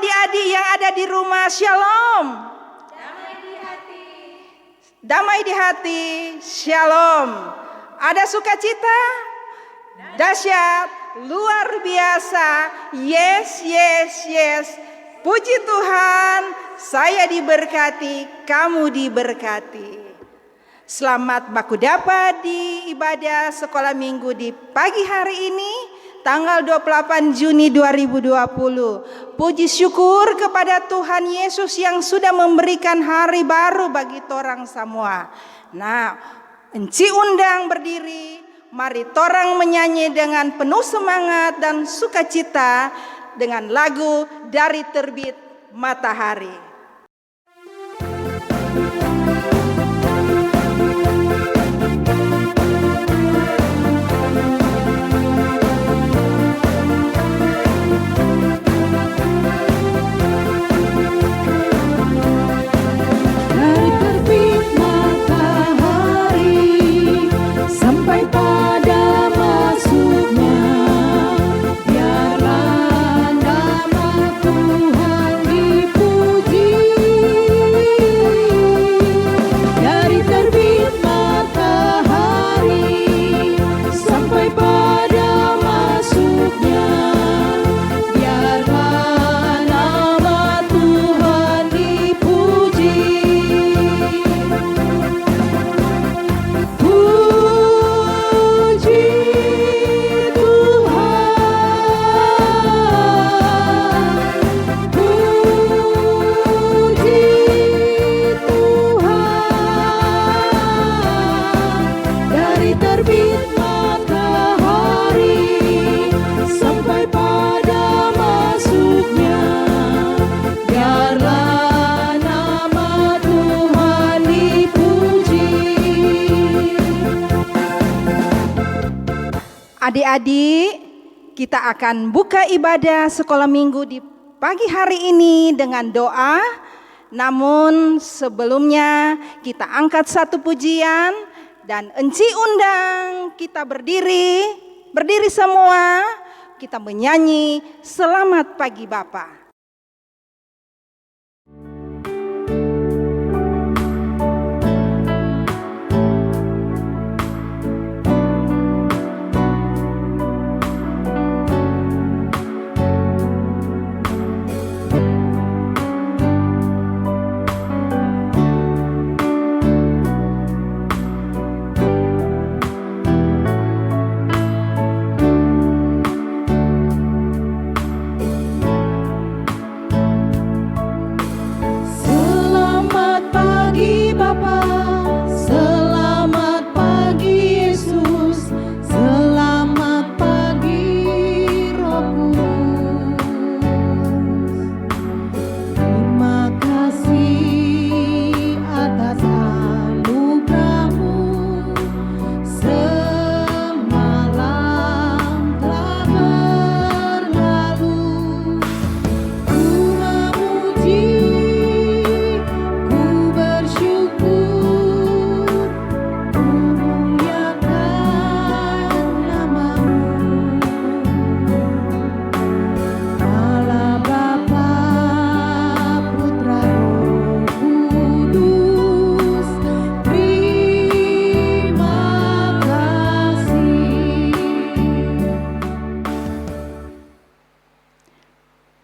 adik-adik yang ada di rumah, shalom. Damai di hati, shalom. Ada sukacita? Dahsyat, luar biasa. Yes, yes, yes. Puji Tuhan, saya diberkati, kamu diberkati. Selamat baku dapat di ibadah sekolah minggu di pagi hari ini, tanggal 28 Juni 2020. Puji syukur kepada Tuhan Yesus yang sudah memberikan hari baru bagi torang semua. Nah, enci undang berdiri, mari torang menyanyi dengan penuh semangat dan sukacita dengan lagu Dari Terbit Matahari. Adik-adik, kita akan buka ibadah sekolah minggu di pagi hari ini dengan doa. Namun sebelumnya kita angkat satu pujian dan enci undang kita berdiri semua. Kita menyanyi Selamat Pagi Bapa.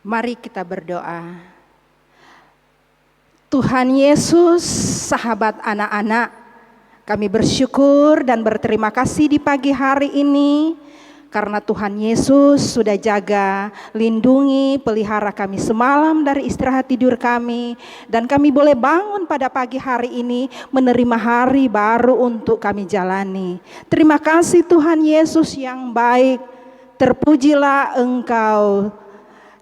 Mari kita berdoa. Tuhan Yesus, sahabat anak-anak, kami bersyukur dan berterima kasih di pagi hari ini karena Tuhan Yesus sudah jaga, lindungi, pelihara kami semalam dari istirahat tidur kami, dan kami boleh bangun pada pagi hari ini menerima hari baru untuk kami jalani. Terima kasih Tuhan Yesus yang baik, terpujilah Engkau.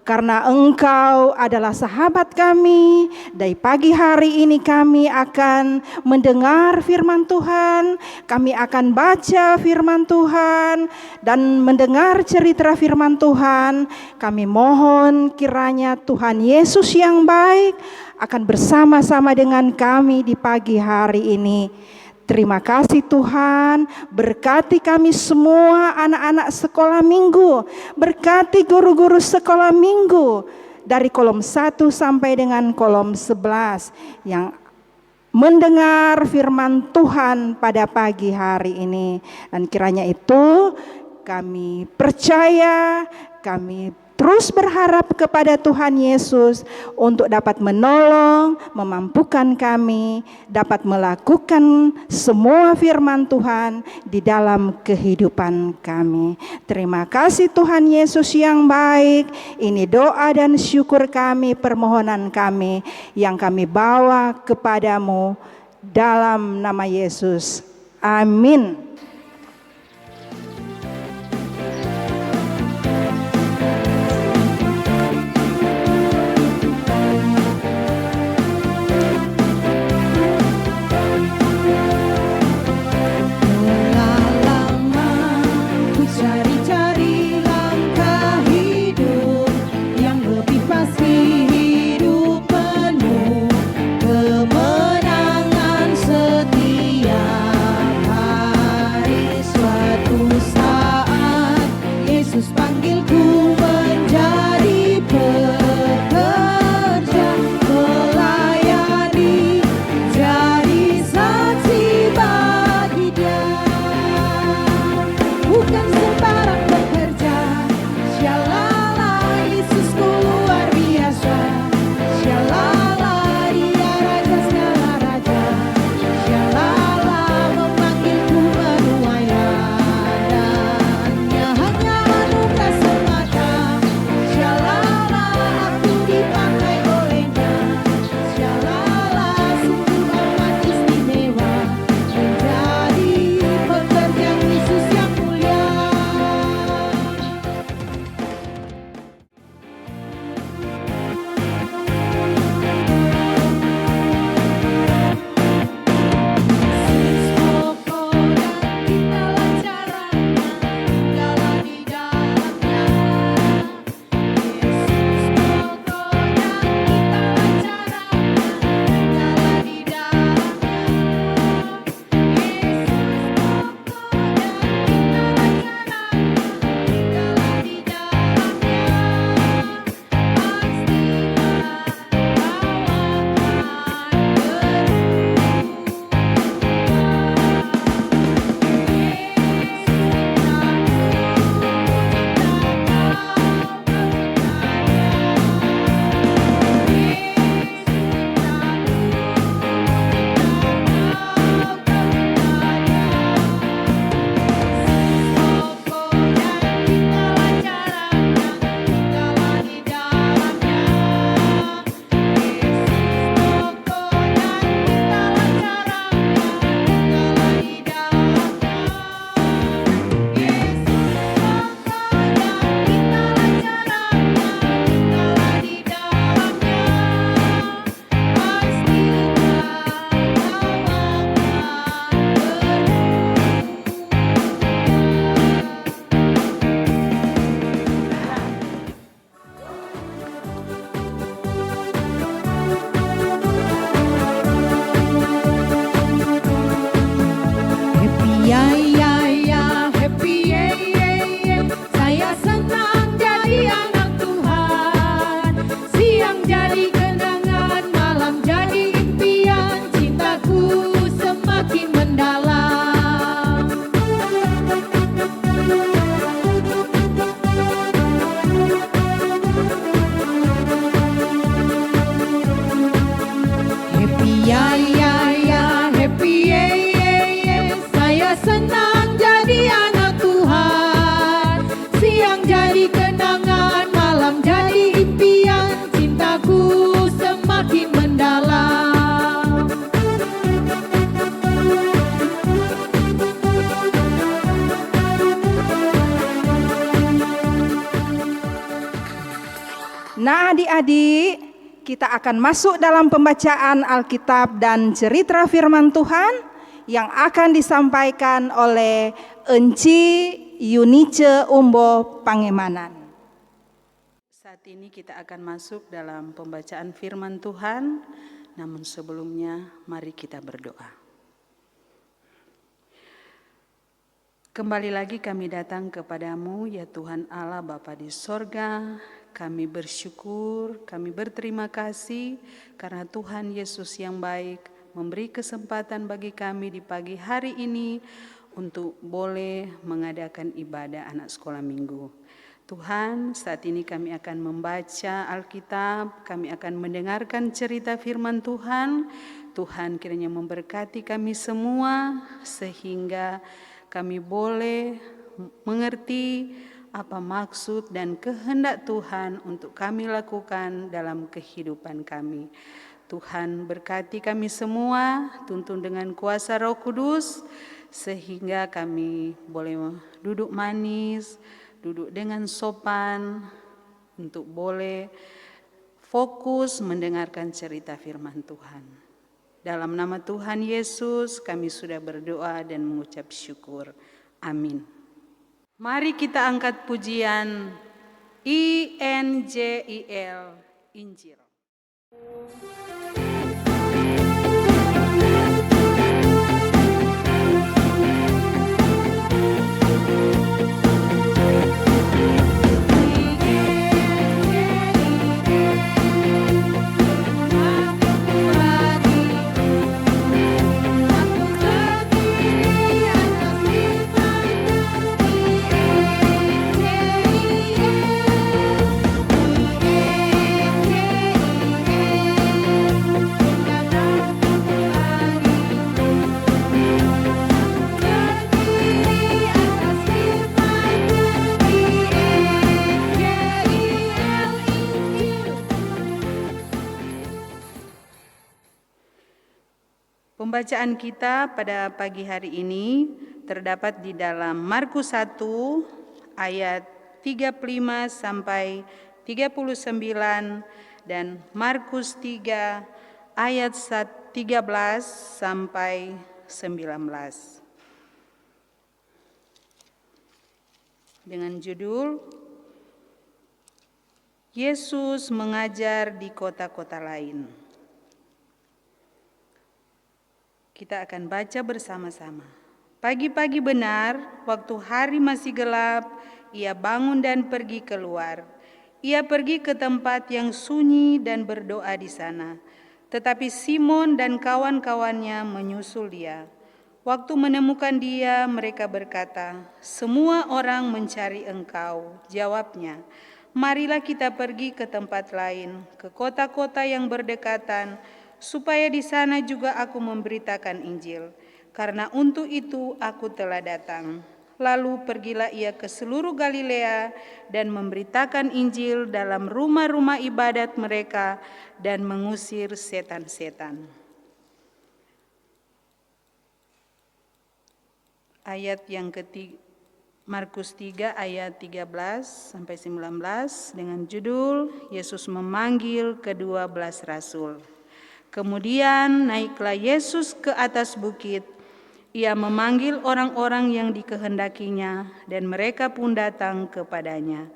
Karena Engkau adalah sahabat kami, dari pagi hari ini kami akan mendengar firman Tuhan, kami akan baca firman Tuhan, dan mendengar cerita firman Tuhan. Kami mohon kiranya Tuhan Yesus yang baik akan bersama-sama dengan kami di pagi hari ini. Terima kasih Tuhan, berkati kami semua anak-anak sekolah minggu, berkati guru-guru sekolah minggu, dari kolom 1 sampai dengan kolom 11 yang mendengar firman Tuhan pada pagi hari ini. Dan kiranya itu kami percaya, kami terus berharap kepada Tuhan Yesus untuk dapat menolong, memampukan kami dapat melakukan semua firman Tuhan di dalam kehidupan kami. Terima kasih Tuhan Yesus yang baik. Ini doa dan syukur kami, permohonan kami yang kami bawa kepadamu dalam nama Yesus. Amin. Nah adik-adik, kita akan masuk dalam pembacaan Alkitab dan cerita firman Tuhan yang akan disampaikan oleh Enci Yunice Umbo Pangemanan. Saat ini kita akan masuk dalam pembacaan firman Tuhan, namun sebelumnya mari kita berdoa. Kembali lagi kami datang kepadamu ya Tuhan Allah Bapa di sorga. kami bersyukur, kami berterima kasih karena Tuhan Yesus yang baik memberi kesempatan bagi kami di pagi hari ini untuk boleh mengadakan ibadah anak sekolah minggu. Tuhan, saat ini kami akan membaca Alkitab, kami akan mendengarkan cerita firman Tuhan. Tuhan kiranya memberkati kami semua sehingga kami boleh mengerti apa maksud dan kehendak Tuhan untuk kami lakukan dalam kehidupan kami. Tuhan berkati kami semua, tuntun dengan kuasa Roh Kudus, sehingga kami boleh duduk manis, duduk dengan sopan, untuk boleh fokus mendengarkan cerita firman Tuhan. Dalam nama Tuhan Yesus kami sudah berdoa dan mengucap syukur. Amin. Mari kita angkat pujian INJIL, Injil. Pembacaan kita pada pagi hari ini terdapat di dalam Markus 1 ayat 35 sampai 39 dan Markus 3 ayat 13 sampai 19. Dengan judul Yesus mengajar di kota-kota lain. Kita akan baca bersama-sama. Pagi-pagi benar, waktu hari masih gelap, ia bangun dan pergi keluar. Ia pergi ke tempat yang sunyi dan berdoa di sana. Tetapi Simon dan kawan-kawannya menyusul dia. Waktu menemukan dia, mereka berkata, "Semua orang mencari engkau." Jawabnya, "Marilah kita pergi ke tempat lain, ke kota-kota yang berdekatan, supaya di sana juga aku memberitakan Injil. Karena untuk itu aku telah datang." Lalu pergilah ia ke seluruh Galilea dan memberitakan Injil dalam rumah-rumah ibadat mereka dan mengusir setan-setan. Ayat yang ketiga, Markus 3 ayat 13 sampai 19 dengan judul Yesus memanggil ke-12 rasul. Kemudian naiklah Yesus ke atas bukit. Ia memanggil orang-orang yang dikehendakinya dan mereka pun datang kepadanya.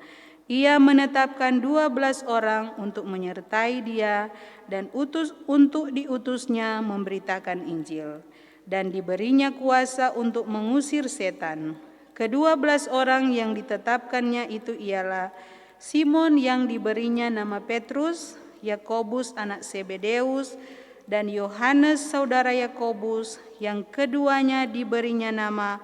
Ia menetapkan 12 orang untuk menyertai dia dan untuk diutusnya memberitakan Injil. Dan diberinya kuasa untuk mengusir setan. Ke-12 orang yang ditetapkannya itu ialah Simon yang diberinya nama Petrus, Yakobus anak Zebedeus, dan Yohanes saudara Yakobus, yang keduanya diberinya nama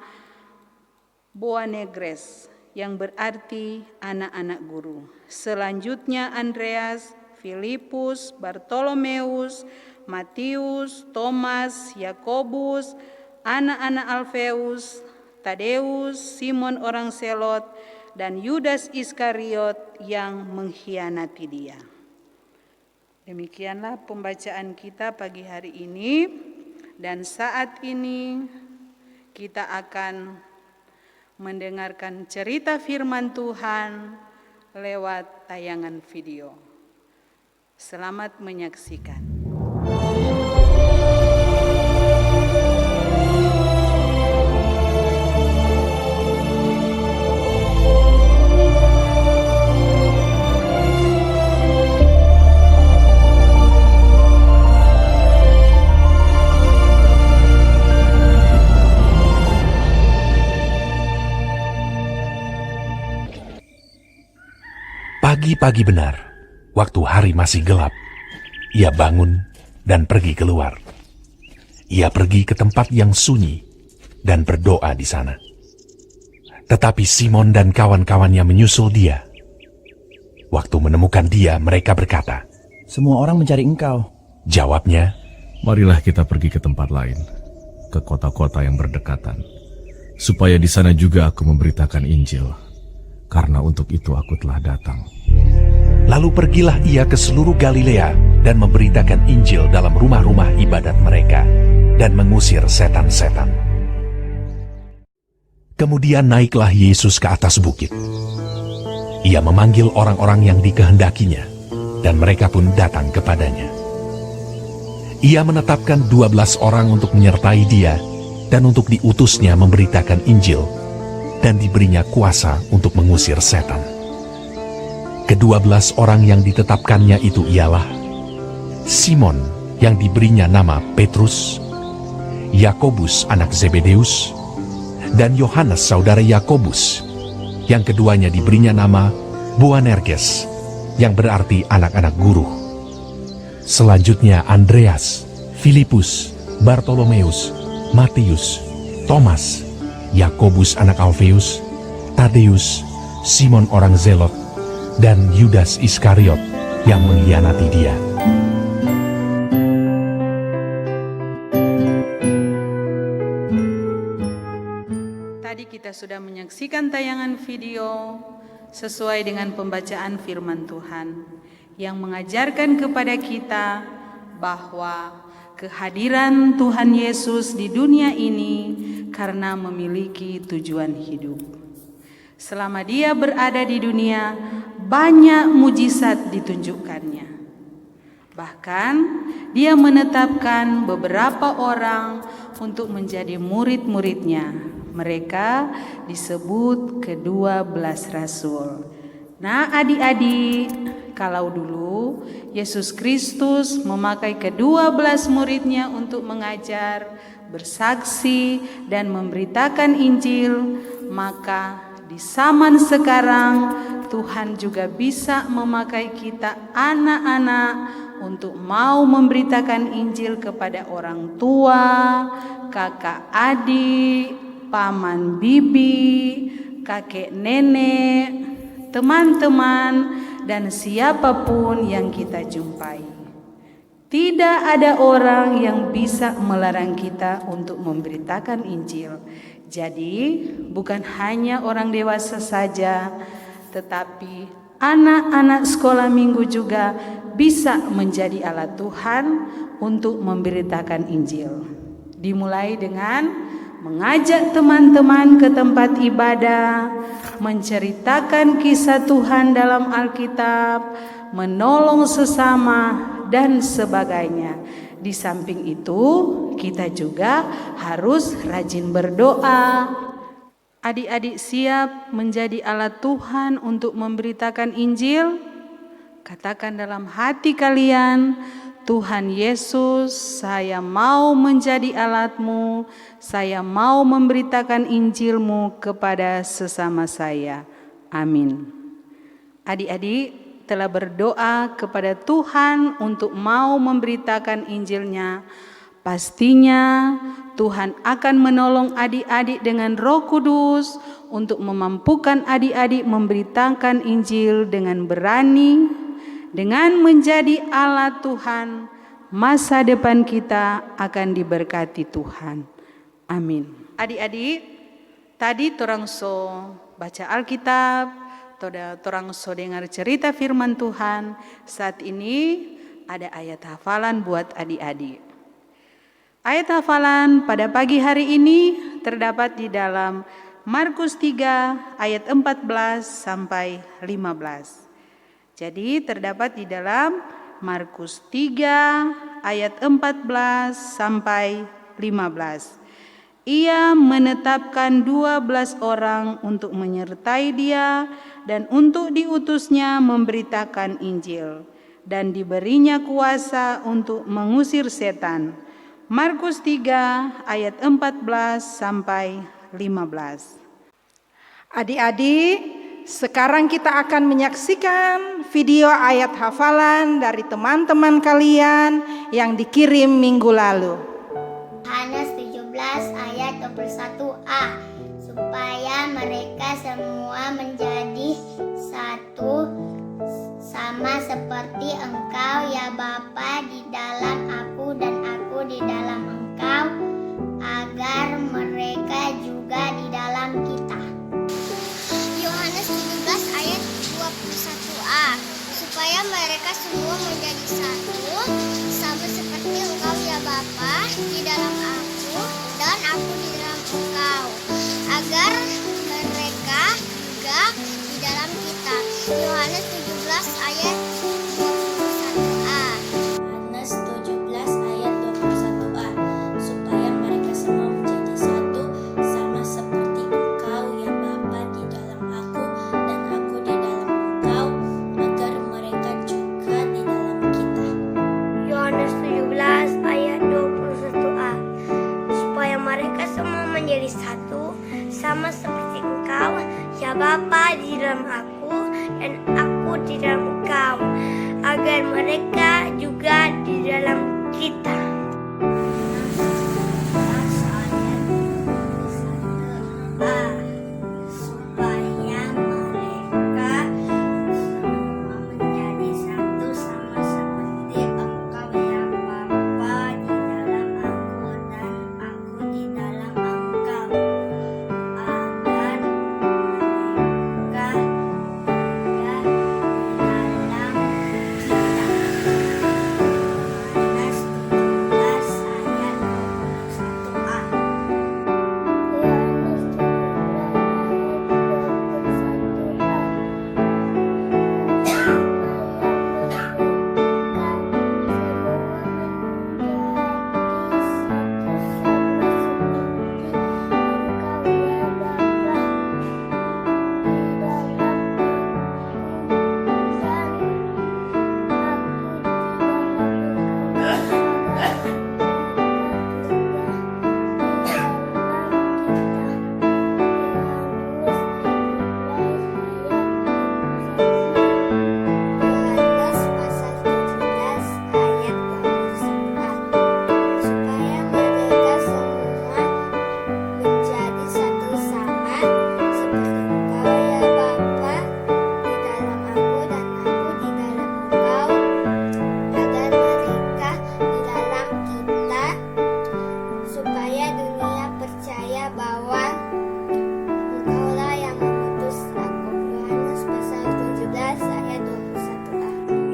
Boanerges, yang berarti anak-anak guru. Selanjutnya Andreas, Filipus, Bartolomeus, Matius, Thomas, Yakobus, anak-anak Alfeus, Tadeus, Simon orang Selot, dan Yudas Iskariot yang mengkhianati dia. Demikianlah pembacaan kita pagi hari ini, dan saat ini kita akan mendengarkan cerita firman Tuhan lewat tayangan video. Selamat menyaksikan. Pagi Pagi-pagi benar, waktu hari masih gelap, ia bangun dan pergi keluar. Ia pergi ke tempat yang sunyi dan berdoa di sana. Tetapi Simon dan kawan-kawannya menyusul dia. Waktu menemukan dia, mereka berkata, "Semua orang mencari engkau." Jawabnya, Marilah kita pergi ke tempat lain, ke kota-kota yang berdekatan, supaya di sana juga aku memberitakan Injil, karena untuk itu aku telah datang. lalu pergilah ia ke seluruh Galilea dan memberitakan Injil dalam rumah-rumah ibadat mereka dan mengusir setan-setan. Kemudian naiklah Yesus ke atas bukit. Ia memanggil orang-orang yang dikehendakinya, dan mereka pun datang kepadanya. Ia menetapkan 12 orang untuk menyertai dia, dan untuk diutusnya memberitakan Injil, dan diberinya kuasa untuk mengusir setan. Ke-12 orang yang ditetapkannya itu ialah Simon yang diberinya nama Petrus, Yakobus anak Zebedeus, dan Yohanes saudara Yakobus, yang keduanya diberinya nama Boanerges, yang berarti anak-anak guru. Selanjutnya Andreas, Filipus, Bartolomeus, Matius, Thomas, Yakobus anak Alfeus, Tadeus, Simon orang Zelot, dan Yudas Iskariot yang mengkhianati dia. Tadi kita sudah menyaksikan tayangan video sesuai dengan pembacaan firman Tuhan yang mengajarkan kepada kita bahwa kehadiran Tuhan Yesus di dunia ini karena memiliki tujuan hidup. Selama dia berada di dunia, banyak mujizat ditunjukkannya. Bahkan dia menetapkan beberapa orang untuk menjadi murid-muridnya. Mereka disebut ke-12 rasul. Nah, adik-adik, kalau dulu Yesus Kristus memakai ke-12 muridnya untuk mengajar, bersaksi, dan memberitakan Injil, maka di zaman sekarang Tuhan juga bisa memakai kita anak-anak untuk mau memberitakan Injil kepada orang tua, kakak adik, paman bibi, kakek nenek, teman-teman, dan siapapun yang kita jumpai. Tidak ada orang yang bisa melarang kita untuk memberitakan Injil. Jadi, bukan hanya orang dewasa saja, tetapi anak-anak sekolah minggu juga bisa menjadi alat Tuhan untuk memberitakan Injil. Dimulai dengan mengajak teman-teman ke tempat ibadah, menceritakan kisah Tuhan dalam Alkitab, menolong sesama, dan sebagainya. Di samping itu, kita juga harus rajin berdoa. Adik-adik siap menjadi alat Tuhan untuk memberitakan Injil? Katakan dalam hati kalian, Tuhan Yesus, saya mau menjadi alat-Mu, saya mau memberitakan Injil-Mu kepada sesama saya. Amin. Adik-adik telah berdoa kepada Tuhan untuk mau memberitakan Injil-Nya. Pastinya Tuhan akan menolong adik-adik dengan Roh Kudus untuk memampukan adik-adik memberitakan Injil dengan berani, dengan menjadi alat Tuhan. Masa depan kita akan diberkati Tuhan. Amin. Adik-adik, tadi torang so baca Alkitab, torang so dengar cerita firman Tuhan. Saat ini ada ayat hafalan buat adik-adik. Ayat hafalan pada pagi hari ini terdapat di dalam Markus 3 ayat 14 sampai 15. Jadi terdapat di dalam Markus 3 ayat 14 sampai 15. Ia menetapkan 12 orang untuk menyertai dia dan untuk diutusnya memberitakan Injil, dan diberinya kuasa untuk mengusir setan. Markus 3 ayat 14 sampai 15. Adik-adik, sekarang kita akan menyaksikan video ayat hafalan dari teman-teman kalian yang dikirim minggu lalu. Yohanes 17 ayat 21a, supaya mereka semua menjadi satu, sama seperti Engkau ya Bapa di dalam aku dan aku di dalam Engkau, agar mereka juga di dalam kita. Yohanes 17 ayat 21a, supaya mereka semua menjadi satu, sama seperti Engkau ya Bapa di dalam aku dan aku di dalam Engkau, agar mereka juga di dalam kita. Yohanes 17 ayat 21a. Yohanes 17 ayat 21a, supaya mereka semua menjadi satu, sama seperti Engkau ya Bapa di dalam aku dan aku di dalam Engkau, agar mereka juga di dalam kita. Yohanes 17 ayat 21a, supaya mereka semua menjadi satu, sama seperti Engkau ya Bapa di dalam aku dan aku di dalam Engkau, agar mereka juga di dalam kita. Supaya mereka semua menjadi satu, sama seperti Engkau ya Bapa di dalam aku dan aku di dalam Engkau, agar mereka juga di dalam kita. Yohanes 17 ayat 21a. Yohanes pasal 17 ayat 21a, supaya mereka semua menjadi satu, sama seperti Engkau ya Bapa di dalam aku dan aku di dalam Engkau, agar mereka di dalam kita, supaya dunia percaya bahwa Engkaulah yang mengutus aku. Yohanes pasal 17 ayat 21a.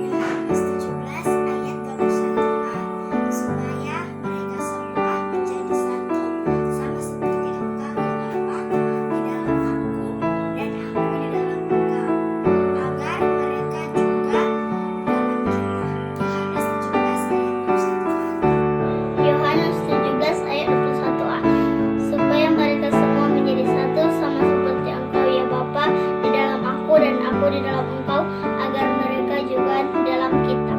Yohanes 17 ayat 21a, supaya mereka semua menjadi satu, sama seperti Engkau ya Bapa di dalam aku dan aku di dalam Engkau, agar mereka juga dalam kita. Yohanes 17 ayat 21a, supaya mereka semua menjadi satu, sama seperti Engkau ya Bapa di dalam aku dan aku di dalam Engkau, agar mereka juga di dalam kita.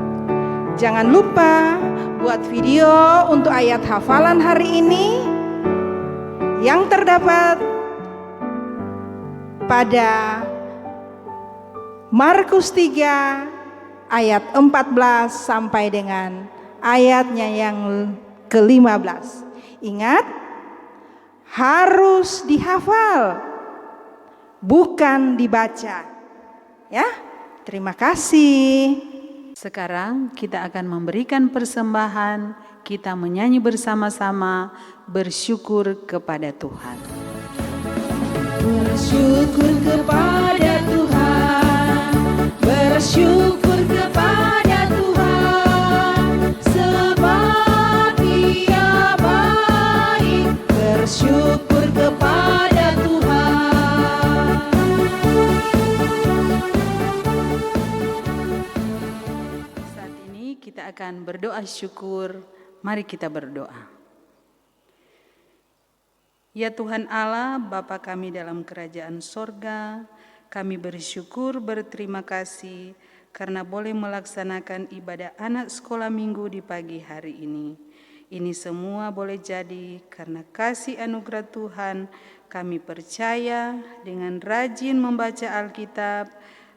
Jangan lupa buat video untuk ayat hafalan hari ini yang terdapat pada Markus 3 ayat 14 sampai dengan ayatnya yang ke-15. Ingat, harus dihafal, bukan dibaca. Ya, terima kasih. Sekarang kita akan memberikan persembahan, kita menyanyi bersama-sama bersyukur kepada Tuhan. Bersyukur kepada Tuhan, bersyukur kepada Tuhan, sebab Dia baik. Bersyukur kepada Tuhan. Saat ini kita akan berdoa syukur. Mari kita berdoa. Ya Tuhan Allah, Bapa kami dalam kerajaan sorga, kami bersyukur berterima kasih karena boleh melaksanakan ibadah anak sekolah minggu di pagi hari ini. Ini semua boleh jadi karena kasih anugerah Tuhan. Kami percaya dengan rajin membaca Alkitab,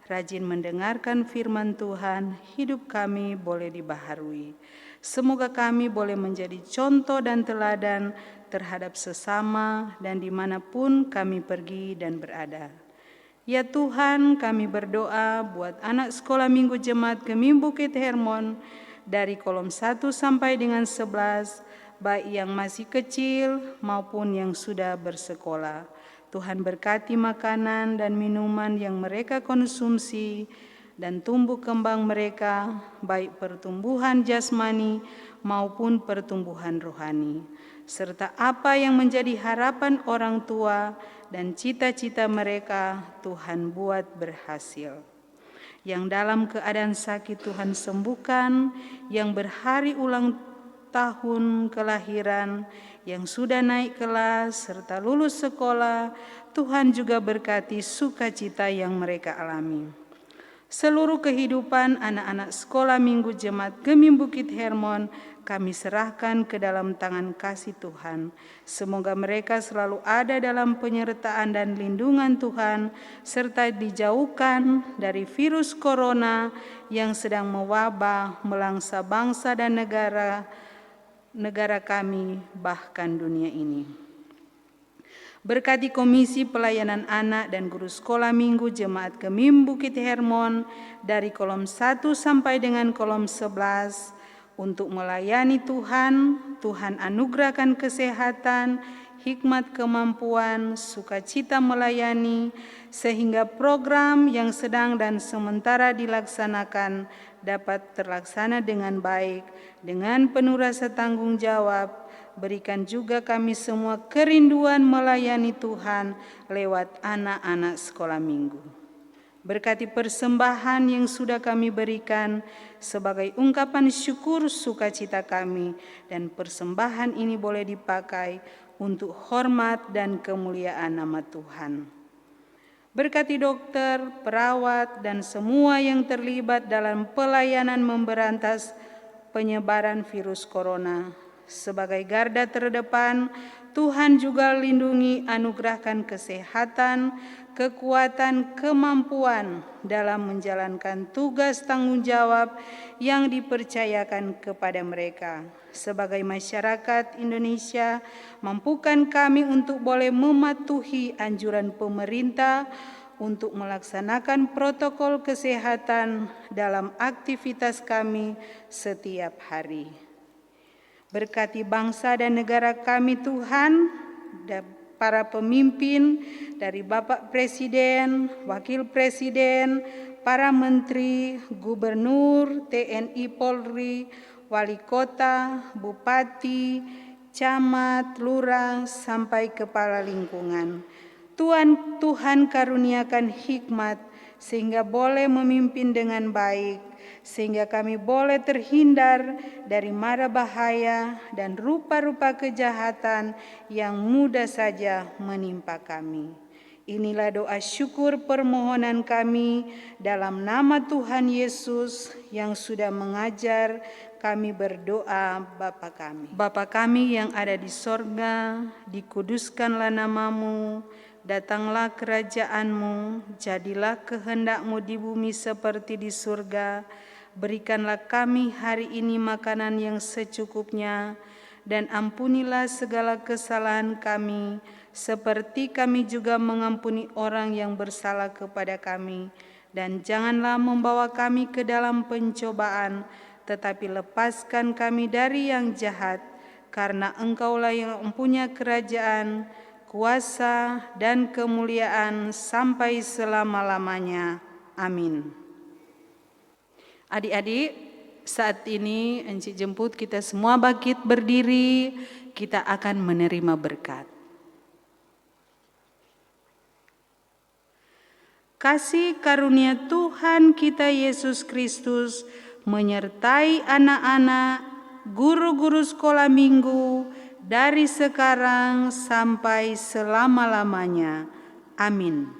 rajin mendengarkan firman Tuhan, hidup kami boleh dibaharui. Semoga kami boleh menjadi contoh dan teladan terhadap sesama dan dimanapun kami pergi dan berada. Ya Tuhan, kami berdoa buat anak sekolah minggu Jemaat Gemim Bukit Hermon dari kolom 1 sampai dengan 11, baik yang masih kecil maupun yang sudah bersekolah. Tuhan berkati makanan dan minuman yang mereka konsumsi dan tumbuh kembang mereka, baik pertumbuhan jasmani maupun pertumbuhan rohani. Serta apa yang menjadi harapan orang tua dan cita-cita mereka, Tuhan buat berhasil. Yang dalam keadaan sakit Tuhan sembuhkan, yang berhari ulang tahun kelahiran, yang sudah naik kelas serta lulus sekolah, Tuhan juga berkati sukacita yang mereka alami. Seluruh kehidupan anak-anak sekolah minggu Jemaat Gemim Bukit Hermon kami serahkan ke dalam tangan kasih Tuhan. Semoga mereka selalu ada dalam penyertaan dan lindungan Tuhan, serta dijauhkan dari virus corona yang sedang mewabah melangsa bangsa dan negara kami, bahkan dunia ini. Berkati Komisi Pelayanan Anak dan Guru Sekolah Minggu Jemaat Gemim Bukit Hermon dari kolom 1 sampai dengan kolom 11 untuk melayani Tuhan. Tuhan anugerahkan kesehatan, hikmat kemampuan, sukacita melayani, sehingga program yang sedang dan sementara dilaksanakan dapat terlaksana dengan baik, dengan penuh rasa tanggung jawab. Berikan juga kami semua kerinduan melayani Tuhan lewat anak-anak sekolah minggu. Berkati persembahan yang sudah kami berikan sebagai ungkapan syukur sukacita kami, dan persembahan ini boleh dipakai untuk hormat dan kemuliaan nama Tuhan. Berkati dokter, perawat, dan semua yang terlibat dalam pelayanan memberantas penyebaran virus corona. Sebagai garda terdepan, Tuhan juga lindungi, anugerahkan kesehatan, kekuatan, kemampuan dalam menjalankan tugas tanggung jawab yang dipercayakan kepada mereka. Sebagai masyarakat Indonesia, mampukan kami untuk boleh mematuhi anjuran pemerintah untuk melaksanakan protokol kesehatan dalam aktivitas kami setiap hari. Berkati bangsa dan negara kami Tuhan, dan para pemimpin dari Bapak Presiden, Wakil Presiden, para Menteri, Gubernur, TNI Polri, Wali Kota, Bupati, Camat, Lurah, sampai Kepala Lingkungan. Tuhan karuniakan hikmat sehingga boleh memimpin dengan baik, sehingga kami boleh terhindar dari mara bahaya dan rupa-rupa kejahatan yang mudah saja menimpa kami. Inilah doa syukur permohonan kami dalam nama Tuhan Yesus yang sudah mengajar kami berdoa. Bapa kami yang ada di sorga, dikuduskanlah namamu, datanglah kerajaan-Mu, jadilah kehendak-Mu di bumi seperti di surga. Berikanlah kami hari ini makanan yang secukupnya, dan ampunilah segala kesalahan kami, seperti kami juga mengampuni orang yang bersalah kepada kami. Dan janganlah membawa kami ke dalam pencobaan, tetapi lepaskan kami dari yang jahat, karena Engkaulah yang mempunyai kerajaan, kuasa, dan kemuliaan sampai selama-lamanya. Amin. Adik-adik, saat ini Encik jemput kita semua bangkit berdiri, kita akan menerima berkat. Kasih karunia Tuhan kita Yesus Kristus menyertai anak-anak, guru-guru sekolah minggu, dari sekarang sampai selama-lamanya. Amin.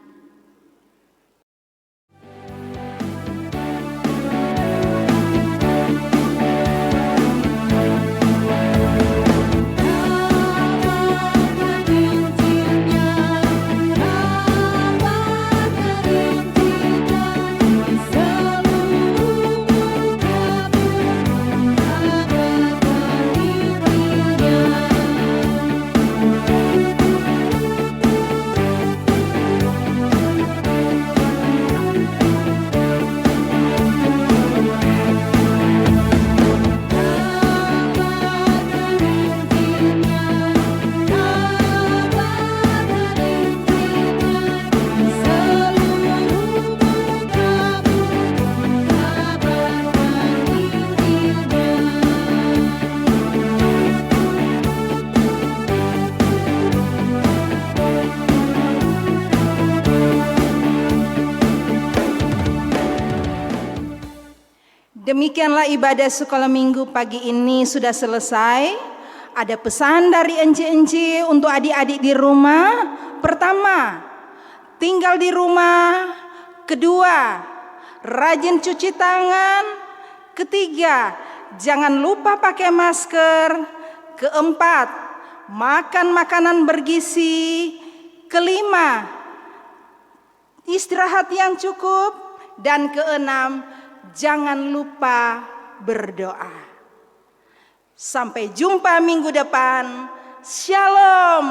Demikianlah ibadah sekolah minggu pagi ini sudah selesai. Ada pesan dari enci-enci untuk adik-adik di rumah. Pertama, tinggal di rumah. Kedua, rajin cuci tangan. Ketiga, jangan lupa pakai masker. Keempat, makan makanan bergizi. Kelima, istirahat yang cukup. Dan keenam, jangan lupa berdoa. Sampai jumpa minggu depan. Shalom.